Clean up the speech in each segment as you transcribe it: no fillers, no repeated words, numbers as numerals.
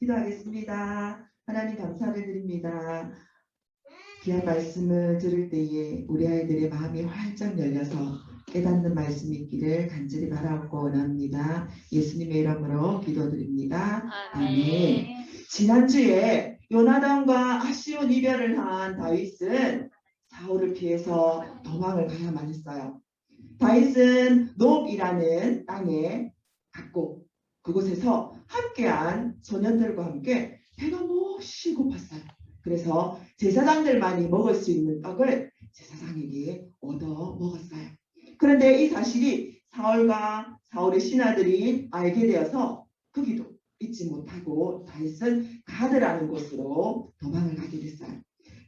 기도하겠습니다. 하나님 감사를 드립니다. 귀한 말씀을 들을 때에 우리 아이들의 마음이 활짝 열려서 깨닫는 말씀이 있기를 간절히 바라고 원합니다. 예수님의 이름으로 기도드립니다. 아멘. 지난주에 요나단과 아쉬운 이별을 한 다윗은 사울을 피해서 도망을 가야만 했어요. 다윗은 높이라는 땅에 갔고 그곳에서 함께한 소년들과 함께 배가 몹시 고팠어요. 그래서 제사장들만이 먹을 수 있는 떡을 제사장에게 얻어 먹었어요. 그런데 이 사실이 사울과 사울의 신하들이 알게 되어서 거기도 잊지 못하고 다윗은 가드라는 곳으로 도망을 가게 됐어요.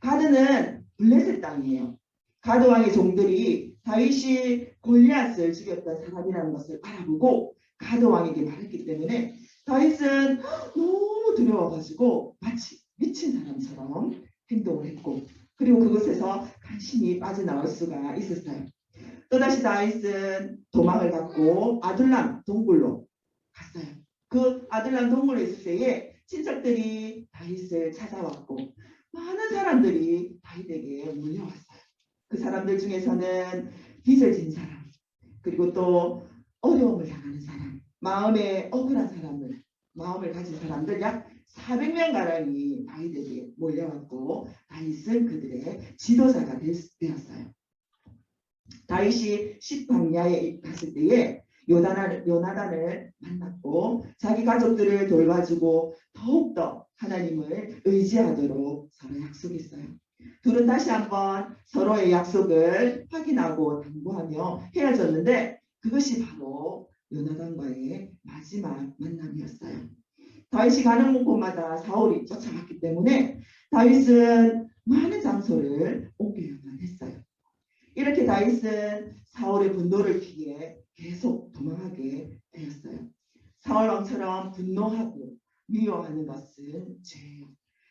가드는 블레셋 땅이에요. 가드 왕의 종들이 다윗이 골리앗을 죽였던 사람이라는 것을 알아보고 가드 왕에게 말했기 때문에 다윗은 너무 두려워가지고 마치 미친 사람처럼 행동을 했고 그리고 그곳에서 간신히 빠져나올 수가 있었어요. 또다시 다윗은 도망을 갖고 아둘람 동굴로 갔어요. 그 아둘람 동굴에 있을 때에 친척들이 다윗을 찾아왔고 많은 사람들이 다윗에게 몰려왔어요. 그 사람들 중에서는 빚을 진 사람, 그리고 또 어려움을 당하는 사람, 마음에 억울한 사람을, 마음을 가진 사람들 약 400명 가량이 다윗에게 몰려왔고 다윗은 그들의 지도자가 되었어요. 다윗이 십방야에 갔을 때에 요나단을 만났고 자기 가족들을 돌봐주고 더욱더 하나님을 의지하도록 서로 약속했어요. 둘은 다시 한번 서로의 약속을 확인하고 당부하며 헤어졌는데 그것이 바로 요나단과의 마지막 만남이었어요. 다윗이 가는 곳마다 사울이 쫓아갔기 때문에 다윗은 많은 장소를 옮겨야만 했어요. 이렇게 다윗은 사울의 분노를 피해 계속 도망하게 되었어요. 사울 왕처럼 분노하고 미워하는 것은 죄예요.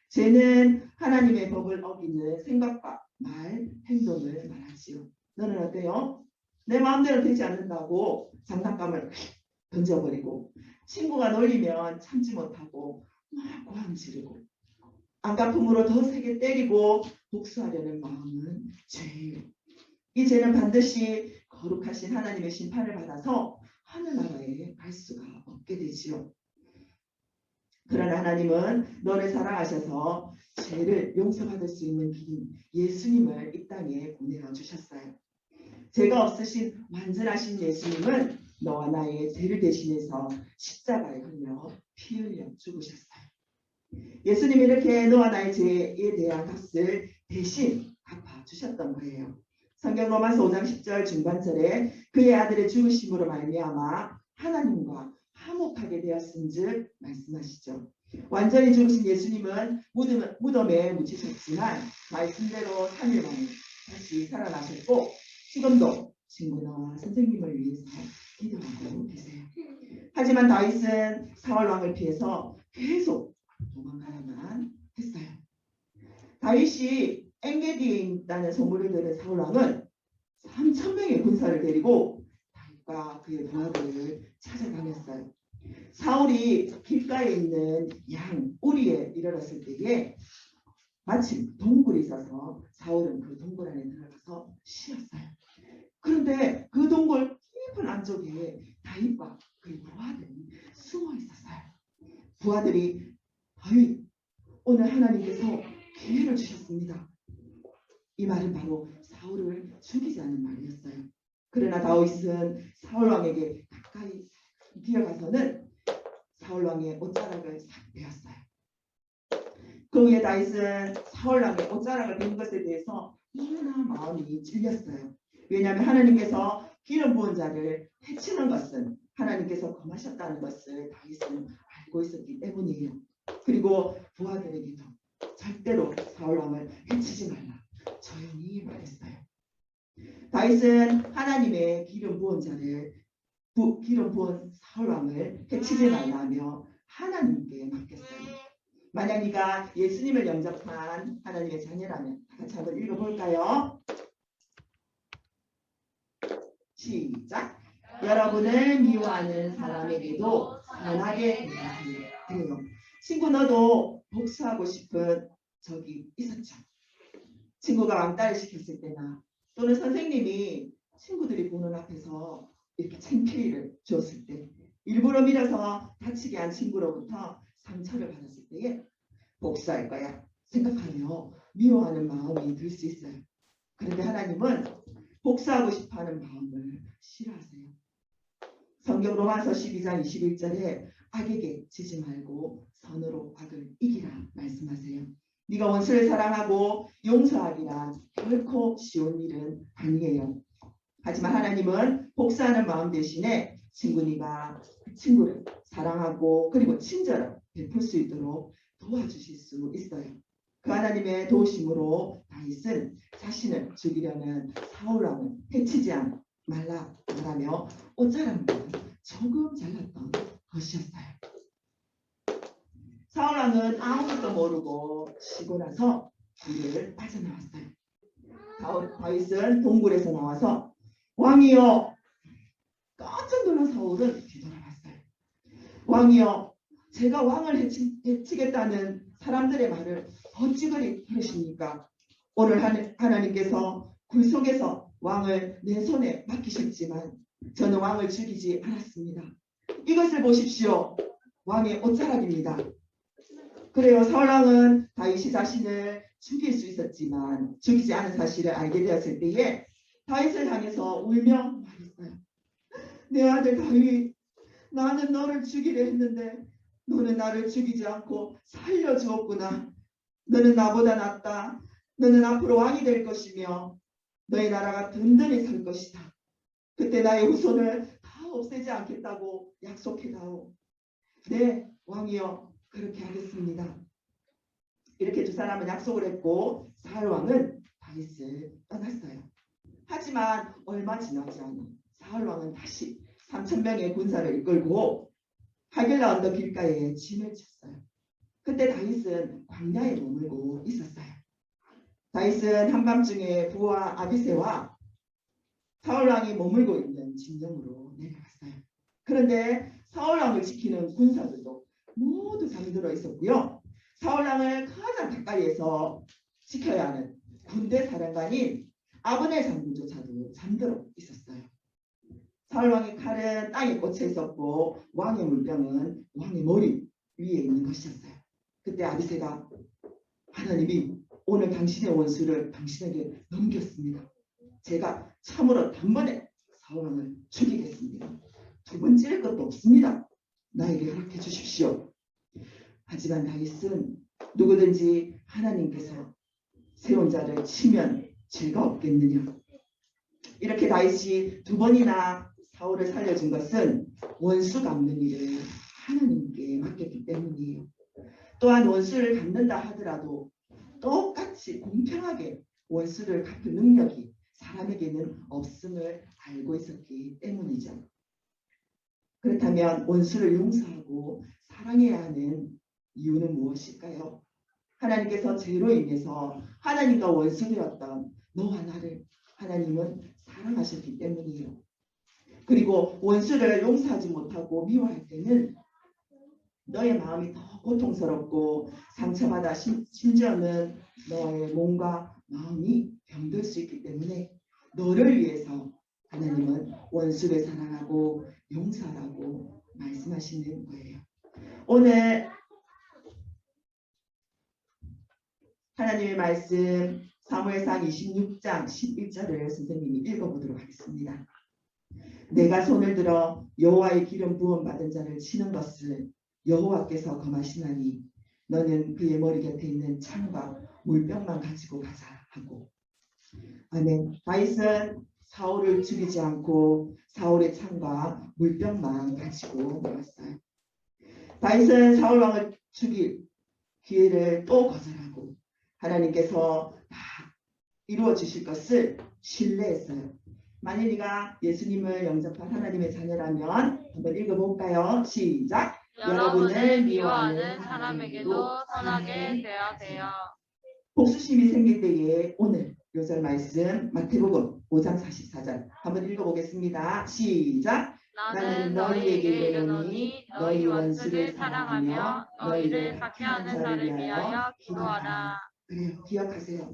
죄는 하나님의 법을 어기는 생각과 말, 행동을 말하지요. 너는 어때요? 내 마음대로 되지 않는다고 장난감을 던져버리고 친구가 놀리면 참지 못하고 막 고함 지르고 안갚음으로 더 세게 때리고 복수하려는 마음은 죄예요. 이 죄는 반드시 거룩하신 하나님의 심판을 받아서 하늘나라에 갈 수가 없게 되지요. 그러나 하나님은 너를 사랑하셔서 죄를 용서받을 수 있는 길인 예수님을 이 땅에 보내어 주셨어요. 죄가 없으신 완전하신 예수님은 너와 나의 죄를 대신해서 십자가에 걸려 피 흘려 죽으셨어요. 예수님이 이렇게 너와 나의 죄에 대한 값을 대신 갚아주셨던 거예요. 성경 로마서 5장 10절 중반절에 그의 아들의 죽으심으로 말미암아 하나님과 화목하게 되었은즉 말씀하시죠. 완전히 죽으신 예수님은 무덤에 묻히셨지만 말씀대로 3일 만에 다시 살아나셨고 지금도 친구나 선생님을 위해서 기도하고 계세요. 하지만 다윗은 사울 왕을 피해서 계속 도망가야만 했어요. 다윗이 엔게디에 있다는 소문을 들은 사울 왕은 3,000명의 군사를 데리고 다윗과 그의 부하들을 찾아다녔어요. 사울이 길가에 있는 양 우리에 이르렀을 때에 마침 동굴이 있어서 사울은 그 동굴 안에 들어가서 쉬었어요. 그런데 그 동굴 깊은 안쪽에 다윗과 그의 부하들이 숨어 있었어요. 부하들이 다윗, 오늘 하나님께서 기회를 주셨습니다. 이 말은 바로 사울을 죽이자는 말이었어요. 그러나 다윗은 사울 왕에게 가까이 기어가서는 사울 왕의 옷자락을 싹 베었어요. 그 후에 다윗은 사울 왕의 옷자락을 벤 것에 대해서 너무나 마음이 찔렸어요. 왜냐하면 하나님께서 기름 부은 자를 해치는 것은 하나님께서 검하셨다는 것을 다윗은 알고 있었기 때문이에요. 그리고 부하들에게도 절대로 사울 왕을 해치지 말라 조용히 말했어요. 다윗은 하나님의 기름 부은 자를 기름 부은 사울 왕을 해치지 말라며 하나님께 맡겼어요. 만약 네가 예수님을 영접한 하나님의 자녀라면 같이 한번 읽어볼까요? 시작. 여러분을 미워하는 사람에게도 선하게 대하세요. 친구 너도 복수하고 싶은 적이 있었죠. 친구가 왕따를 시켰을 때나 또는 선생님이 친구들이 보는 앞에서 이렇게 창피를 주었을 때 일부러 밀어서 다치게 한 친구로부터 상처를 받았을 때에 복수할 거야 생각하며 미워하는 마음이 들 수 있어요. 그런데 하나님은 복수하고 싶어하는 마음을 싫어하세요. 성경 로마서 12장 21절에 악에게 지지 말고 선으로 악을 이기라 말씀하세요. 네가 원수를 사랑하고 용서하기란 결코 쉬운 일은 아니에요. 하지만 하나님은 복수하는 마음 대신에 친구니가 그 친구를 사랑하고 그리고 친절을 베풀 수 있도록 도와주실 수 있어요. 그 하나님의 도우심으로 다윗은 자신을 죽이려는 사울왕을 해치지 말라 말하며 옷자락만 조금 잘랐던 것이었어요. 사울왕은 아무것도 모르고 쉬고 나서 길을 빠져나왔어요. 다윗은 동굴에서 나와서 왕이여, 깜짝 놀란 사울은 뒤돌아봤어요. 왕이여, 제가 왕을 해치겠다는 사람들의 말을 어찌 그리 들으십니까? 오늘 하나님께서 굴 속에서 왕을 내 손에 맡기셨지만 저는 왕을 죽이지 않았습니다. 이것을 보십시오. 왕의 옷자락입니다. 그래요. 사울왕은 다윗이 자신을 죽일 수 있었지만 죽이지 않은 사실을 알게 되었을 때에 다윗을 향해서 울며 말했어요. 내 아들 다윗, 나는 너를 죽이려 했는데 너는 나를 죽이지 않고 살려주었구나. 너는 나보다 낫다. 너는 앞으로 왕이 될 것이며 너의 나라가 든든히 설 것이다. 그때 나의 후손을 다 없애지 않겠다고 약속해다오. 네, 왕이여, 그렇게 하겠습니다. 이렇게 두 사람은 약속을 했고 사울 왕은 다윗을 떠났어요. 하지만 얼마 지나지 않아 사울 왕은 다시 3,000명의 군사를 이끌고 하길라 언덕 길가에 진을 쳤어요. 그때 다윗은 광야에 머물고 있었어요. 다윗은 한밤중에 부하 아비새와 사울 왕이 머물고 있는 진영으로 내려갔어요. 그런데 사울 왕을 지키는 군사들도 모두 잠들어 있었고요. 사울 왕을 가장 가까이에서 지켜야 하는 군대 사령관인 아브넬 장군조차도 잠들어 있었어요. 사울 왕의 칼은 땅에 꽂혀 있었고 왕의 물병은 왕의 머리 위에 있는 것이었어요. 그때 아비새가 하나님이 오늘 당신의 원수를 당신에게 넘겼습니다. 제가 참으로 단번에 사울 왕을 죽이겠습니다. 두 번 찌를 것도 없습니다. 나에게 허락해 주십시오. 하지만 다윗은 누구든지 하나님께서 세운 자를 치면 죄가 없겠느냐. 이렇게 다윗이 두 번이나 사울을 살려준 것은 원수 갚는 일을 하나님께 맡겼기 때문이에요. 또한 원수를 갚는다 하더라도 똑같이 공평하게 원수를 갚을 능력이 사람에게는 없음을 알고 있었기 때문이죠. 그렇다면 원수를 용서하고 사랑해야 하는 이유는 무엇일까요? 하나님께서 죄로 인해서 하나님과 원수되었던 너와 나를 하나님은 사랑하셨기 때문이에요. 그리고 원수를 용서하지 못하고 미워할 때는 너의 마음이 더 고통스럽고 상처받아 심지어는 너의 몸과 마음이 병들 수 있기 때문에 너를 위해서 하나님은 원수를 사랑하고 용서하라고 말씀하시는 거예요. 오늘 하나님의 말씀 사무엘상 26장 11절을 선생님이 읽어보도록 하겠습니다. 내가 손을 들어 여호와의 기름 부음 받은 자를 치는 것을 여호와께서 검하시나니 너는 그의 머리 곁에 있는 창과 물병만 가지고 가자 하고. 아멘. 다윗은 사울을 죽이지 않고 사울의 창과 물병만 가지고 나왔어요. 다윗은 사울 왕을 죽일 기회를 또 거절하고 하나님께서 다 이루어 주실 것을 신뢰했어요. 만일 네가 예수님을 영접한 하나님의 자녀라면 한번 읽어볼까요? 시작. 여러분을 미워하는 사람에게도 선하게 되어야 돼요. 복수심이 생길 때에 오늘 요절 말씀 마태복음 5장 44절 한번 읽어보겠습니다. 시작. 나는 너희에게 이르노니 너희 원수를 사랑하며 너희를 박해하는 자를 위하여 기도하라. 그래요. 기억하세요.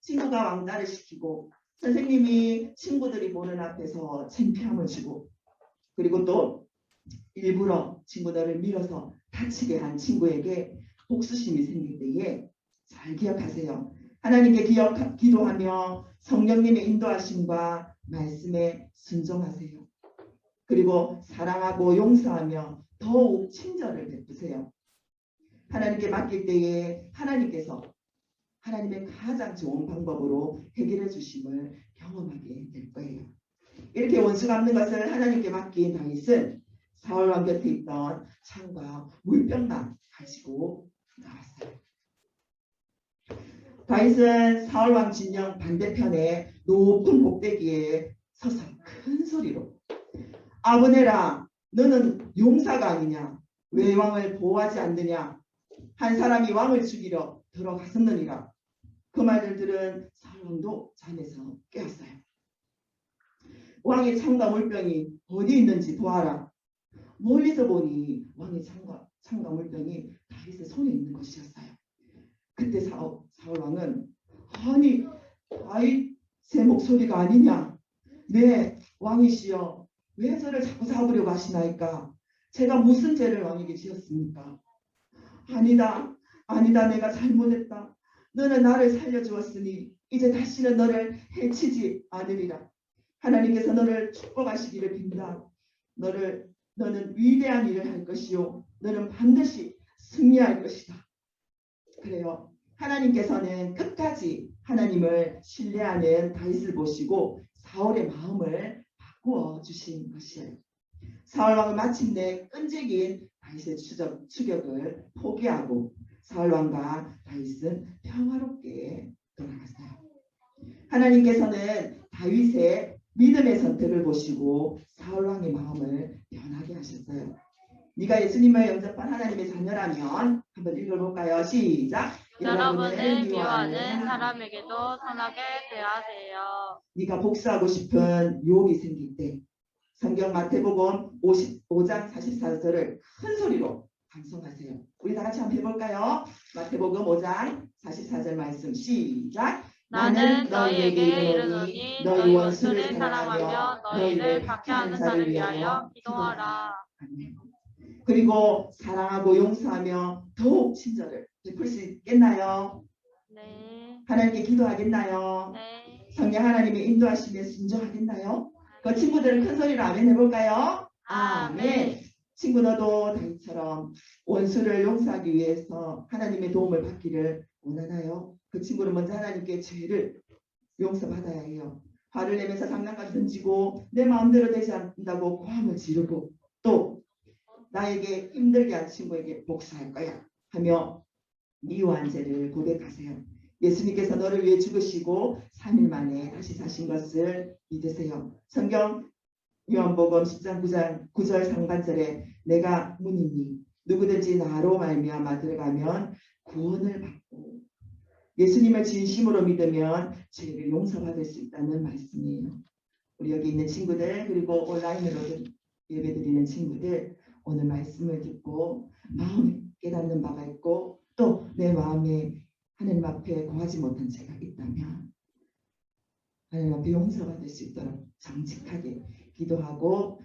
친구가 왕따를 시키고 선생님이 친구들이 보는 앞에서 창피함을 주고 그리고 또 일부러 친구들을 밀어서 다치게 한 친구에게 복수심이 생길 때에 잘 기억하세요. 하나님께 기도하며 성령님의 인도하심과 말씀에 순종하세요. 그리고 사랑하고 용서하며 더욱 친절을 베푸세요. 하나님께 맡길 때에 하나님께서 하나님의 가장 좋은 방법으로 해결해 주심을 경험하게 될 거예요. 이렇게 원수 갚는 것을 하나님께 맡긴 다윗은 사울 왕 곁에 있던 창과 물병만 가지고 나왔어요. 다윗은 사울 왕 진영 반대편에 높은 꼭대기에 서서 큰 소리로 아브네라, 너는 용사가 아니냐? 왜 왕을 보호하지 않느냐? 한 사람이 왕을 죽이러 들어갔었느니라. 그 말을 들은 사울 왕도 잠에서 깨었어요. 왕의 창과 물병이 어디 있는지 보아라. 멀리서 보니 왕의 창과 물병이 다윗의 손에 있는 것이었어요. 그때 사울 왕은 아니 다윗의 목소리가 아니냐? 네 왕이시여 왜 저를 자꾸 잡으려고 하시나이까? 제가 무슨 죄를 왕에게 지었습니까? 아니다 내가 잘못했다. 너는 나를 살려주었으니 이제 다시는 너를 해치지 않으리라. 하나님께서 너를 축복하시기를 빈다. 너는 위대한 일을 할 것이요 너는 반드시 승리할 것이다. 그래요. 하나님께서는 끝까지 하나님을 신뢰하는 다윗을 보시고 사울의 마음을 바꾸어 주신 것이에요. 사울 왕은 마침내 끈질긴 다윗의 추격을 포기하고 사울 왕과 다윗은 평화롭게 돌아갔어요. 하나님께서는 다윗의 믿음의 선택을 보시고 사울 왕의 마음을 변하게 하셨어요. 네가 예수님을 영접한 하나님의 자녀라면 한번 읽어볼까요? 시작. 여러분을 미워하는 사람에게도 선하게 대하세요. 네가 복수하고 싶은 유혹이 생길 때 성경 마태복음 55장 44절을 큰 소리로 방송하세요. 우리 다 같이 한번 해볼까요? 마태복음 5장 44절 말씀 시작. 나는 너희에게 이르노니 너희 원수를 사랑하며 너희를 박해하는 자를 위하여 기도하라. 그리고 사랑하고 용서하며 더욱 친절을 베풀 수 있겠나요? 네. 하나님께 기도하겠나요? 네. 성령 하나님의 인도하심에 순종하겠나요? 그 친구들은 큰 소리로 아멘 해볼까요? 아멘. 친구 너도 다윗처럼 원수를 용서하기 위해서 하나님의 도움을 받기를 원하나요? 그 친구는 먼저 하나님께 죄를 용서받아야 해요. 화를 내면서 장난감 던지고 내 마음대로 되지 않는다고 고함을 지르고 또 나에게 힘들게 한 친구에게 복수할 거야 하며 미워한 죄를 고백하세요. 예수님께서 너를 위해 죽으시고 3일 만에 다시 사신 것을 믿으세요. 성경 요한복음 10장 9절 상반절에 내가 문이니 누구든지 나로 말미암아 들어가면 구원을 받고 예수님을 진심으로 믿으면 죄를 용서받을 수 있다는 말씀이에요. 우리 여기 있는 친구들 그리고 온라인으로 예배드리는 친구들 오늘 말씀을 듣고 마음에 깨닫는 바가 있고 또 내 마음에 하나님 앞에 고하지 못한 죄가 있다면 하나님 앞에 용서받을 수 있도록 정직하게 기도하고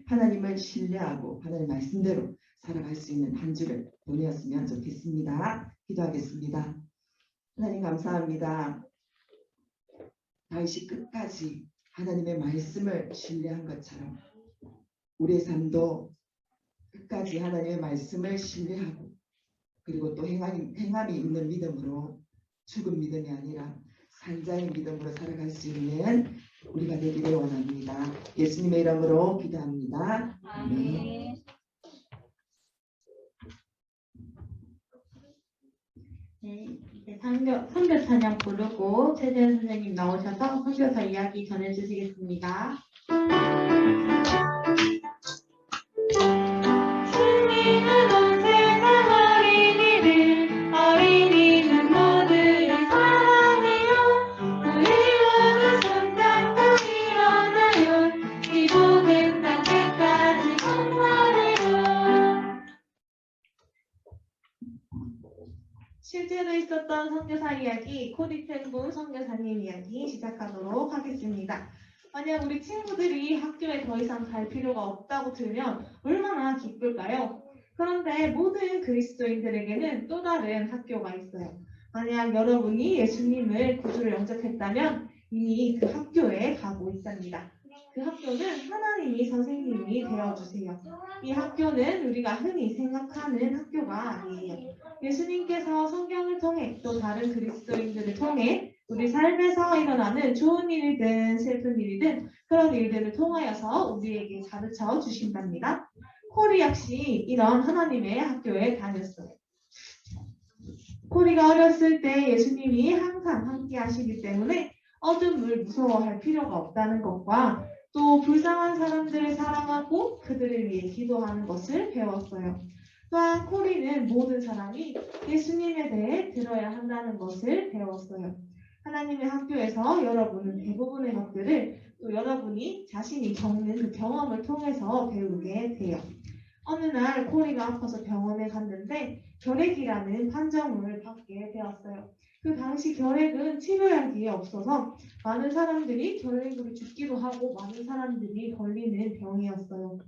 하나님을 신뢰하고 하나님 말씀대로 살아갈 수 있는 한 주를 보내었으면 좋겠습니다. 기도하겠습니다. 하나님 감사합니다. 다윗이 끝까지 하나님의 말씀을 신뢰한 것처럼 우리의 삶도 끝까지 하나님의 말씀을 신뢰하고 그리고 또 행함이 있는 믿음으로 죽은 믿음이 아니라 산자의 믿음으로 살아갈 수 있는 우리가 되기를 원합니다. 예수님의 이름으로 기도합니다. 아멘. 네, 이제 선교 찬양 부르고 최재현 선생님 나오셔서 선교사 이야기 전해주시겠습니다. 승리는 온 세상 어린이들 어린이는 모두를 사랑해요. 우리 모두 손잡고 일어나요. 이 복은 땅 끝까지 실제로 있었던 선교사 이야기, 코리텐부 선교사님 이야기 시작하도록 하겠습니다. 만약 우리 친구들이 학교에 더 이상 갈 필요가 없다고 들으면 얼마나 기쁠까요? 그런데 모든 그리스도인들에게는 또 다른 학교가 있어요. 만약 여러분이 예수님을 구주로 영접했다면 이미 그 학교에 가고 있답니다. 그 학교는 하나님이 선생님이 되어주세요. 이 학교는 우리가 흔히 생각하는 학교가 아니에요. 예수님께서 성경을 통해 또 다른 그리스도인들을 통해 우리 삶에서 일어나는 좋은 일이든 슬픈 일이든 그런 일들을 통하여서 우리에게 가르쳐 주신답니다. 코리 역시 이런 하나님의 학교에 다녔어요. 코리가 어렸을 때 예수님이 항상 함께 하시기 때문에 어둠을 무서워할 필요가 없다는 것과 또 불쌍한 사람들을 사랑하고 그들을 위해 기도하는 것을 배웠어요. 또한 코리는 모든 사람이 예수님에 대해 들어야 한다는 것을 배웠어요. 하나님의 학교에서 여러분은 대부분의 것들을 또 여러분이 자신이 겪는 그 경험을 통해서 배우게 돼요. 어느 날 코리가 아파서 병원에 갔는데 결핵이라는 판정을 받게 되었어요. 그 당시 결핵은 치료약이 없어서 많은 사람들이 결핵으로 죽기도 하고 많은 사람들이 걸리는 병이었어요.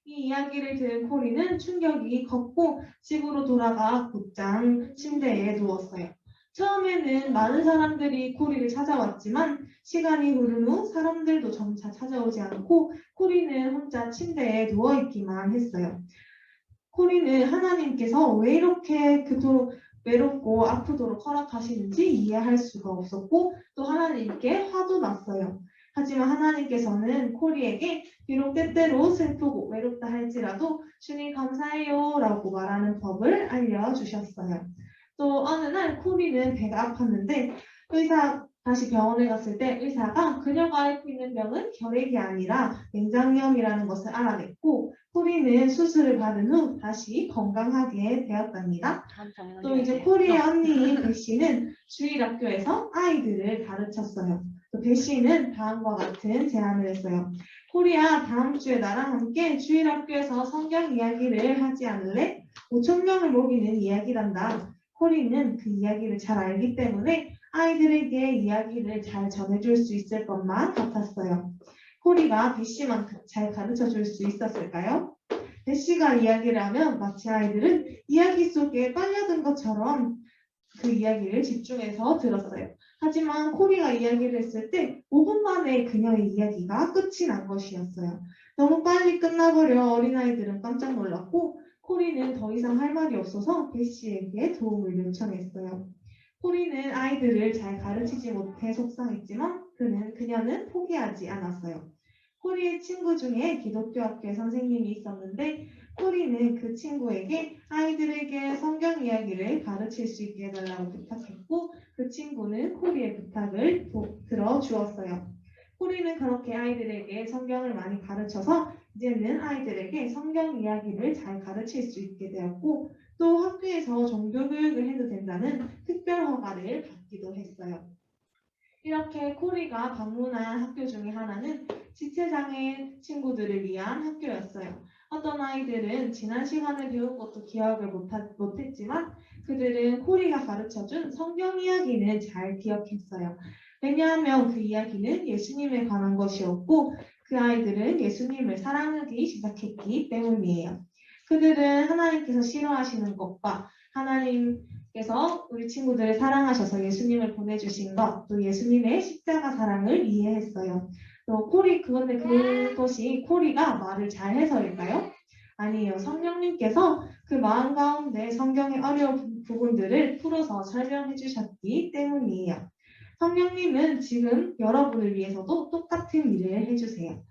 이 이야기를 들은 코리는 충격이 컸고 집으로 돌아가 곧장 침대에 누웠어요. 처음에는 많은 사람들이 코리를 찾아왔지만 시간이 흐른 후 사람들도 점차 찾아오지 않고 코리는 혼자 침대에 누워있기만 했어요. 코리는 하나님께서 왜 이렇게 그토록 외롭고 아프도록 허락하시는지 이해할 수가 없었고 또 하나님께 화도 났어요. 하지만 하나님께서는 코리에게 비록 때때로 슬프고 외롭다 할지라도 주님 감사해요 라고 말하는 법을 알려주셨어요. 또 어느 날 코리는 배가 아팠는데 다시 병원에 갔을 때 의사가 그녀가 앓고 있는 병은 결핵이 아니라 맹장염이라는 것을 알아냈고 코리는 수술을 받은 후 다시 건강하게 되었답니다. 또 이제 코리의 언니인 베시는 주일학교에서 아이들을 가르쳤어요. 또 베시는 다음과 같은 제안을 했어요. 코리야, 다음 주에 나랑 함께 주일학교에서 성경 이야기를 하지 않을래? 5,000명을 먹이는 이야기란다. 코리는 그 이야기를 잘 알기 때문에 아이들에게 이야기를 잘 전해줄 수 있을 것만 같았어요. 코리가 베시만큼 잘 가르쳐줄 수 있었을까요? 베시가 이야기를 하면 마치 아이들은 이야기 속에 빨려든 것처럼 그 이야기를 집중해서 들었어요. 하지만 코리가 이야기를 했을 때 5분 만에 그녀의 이야기가 끝이 난 것이었어요. 너무 빨리 끝나버려 어린아이들은 깜짝 놀랐고 코리는 더 이상 할 말이 없어서 베시에게 도움을 요청했어요. 코리는 아이들을 잘 가르치지 못해 속상했지만 그녀는 포기하지 않았어요. 코리의 친구 중에 기독교 학교의 선생님이 있었는데 코리는 그 친구에게 아이들에게 성경 이야기를 가르칠 수 있게 해달라고 부탁했고 그 친구는 코리의 부탁을 들어주었어요. 코리는 그렇게 아이들에게 성경을 많이 가르쳐서 이제는 아이들에게 성경 이야기를 잘 가르칠 수 있게 되었고 또 학교에서 종교교육을 해도 된다는 특별 허가를 받기도 했어요. 이렇게 코리가 방문한 학교 중에 하나는 지체장애인 친구들을 위한 학교였어요. 어떤 아이들은 지난 시간에 배운 것도 기억을 못했지만 그들은 코리가 가르쳐준 성경 이야기는 잘 기억했어요. 왜냐하면 그 이야기는 예수님에 관한 것이었고 그 아이들은 예수님을 사랑하기 시작했기 때문이에요. 그들은 하나님께서 싫어하시는 것과 하나님께서 우리 친구들을 사랑하셔서 예수님을 보내주신 것, 또 예수님의 십자가 사랑을 이해했어요. 또 그런데 그것이 코리가 말을 잘해서일까요? 아니에요. 성령님께서 그 마음 가운데 성경의 어려운 부분들을 풀어서 설명해 주셨기 때문이에요. 성령님은 지금 여러분을 위해서도 똑같은 일을 해주세요.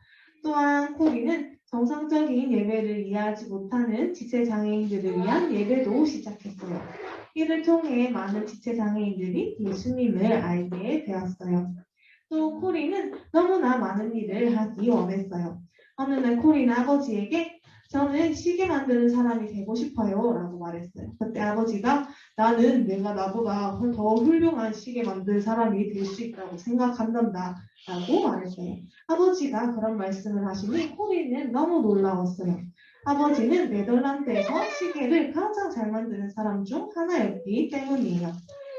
또한 코리는 정상적인 예배를 이해하지 못하는 지체장애인들을 위한 예배도 시작했어요. 이를 통해 많은 지체장애인들이 예수님을 알게 되었어요. 또 코리는 너무나 많은 일을 하기 원했어요. 어느 날 코리는 아버지에게 저는 시계 만드는 사람이 되고 싶어요 라고 말했어요. 그때 아버지가 나는 내가 나보다 더 훌륭한 시계 만드는 사람이 될 수 있다고 생각한단다 라고 말했어요. 아버지가 그런 말씀을 하시니 코리는 너무 놀라웠어요. 아버지는 네덜란드에서 시계를 가장 잘 만드는 사람 중 하나였기 때문이에요.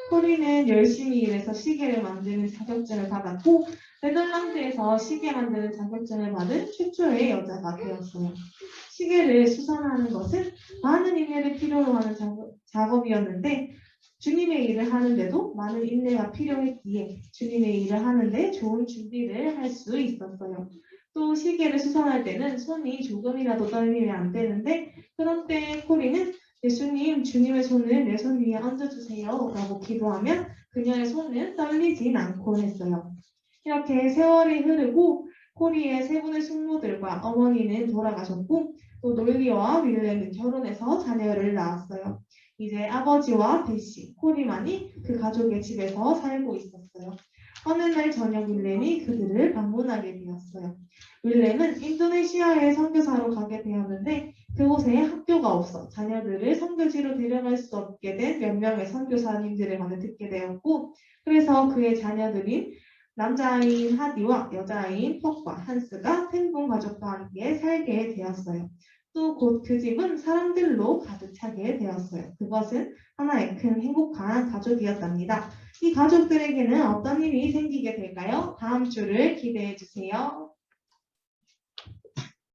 코리는 열심히 일해서 시계를 만드는 자격증을 받았고 네덜란드에서 시계 만드는 자격증을 받은 최초의 여자가 되었어요. 시계를 수선하는 것은 많은 인내를 필요로 하는 작업이었는데 주님의 일을 하는데도 많은 인내가 필요했기에 주님의 일을 하는데 좋은 준비를 할 수 있었어요. 또 시계를 수선할 때는 손이 조금이라도 떨리면 안 되는데 그런 때 코리는 예수님, 주님의 손을 내 손 위에 얹어주세요 라고 기도하면 그녀의 손은 떨리진 않곤 했어요. 이렇게 세월이 흐르고 코리의 세 분의 숙모들과 어머니는 돌아가셨고 또 놀리와 윌렘은 결혼해서 자녀를 낳았어요. 이제 아버지와 베시, 코리만이 그 가족의 집에서 살고 있었어요. 어느 날 저녁 윌렘이 그들을 방문하게 되었어요. 윌렘은 인도네시아에 선교사로 가게 되었는데 그곳에 학교가 없어 자녀들을 선교지로 데려갈 수 없게 된 몇 명의 선교사님들의 말을 듣게 되었고 그래서 그의 자녀들인 남자아이인 하디와 여자아이인 퍽과 한스가 탱봉 가족과 함께 살게 되었어요. 또 곧 그 집은 사람들로 가득 차게 되었어요. 그것은 하나의 큰 행복한 가족이었답니다. 이 가족들에게는 어떤 일이 생기게 될까요? 다음 주를 기대해 주세요.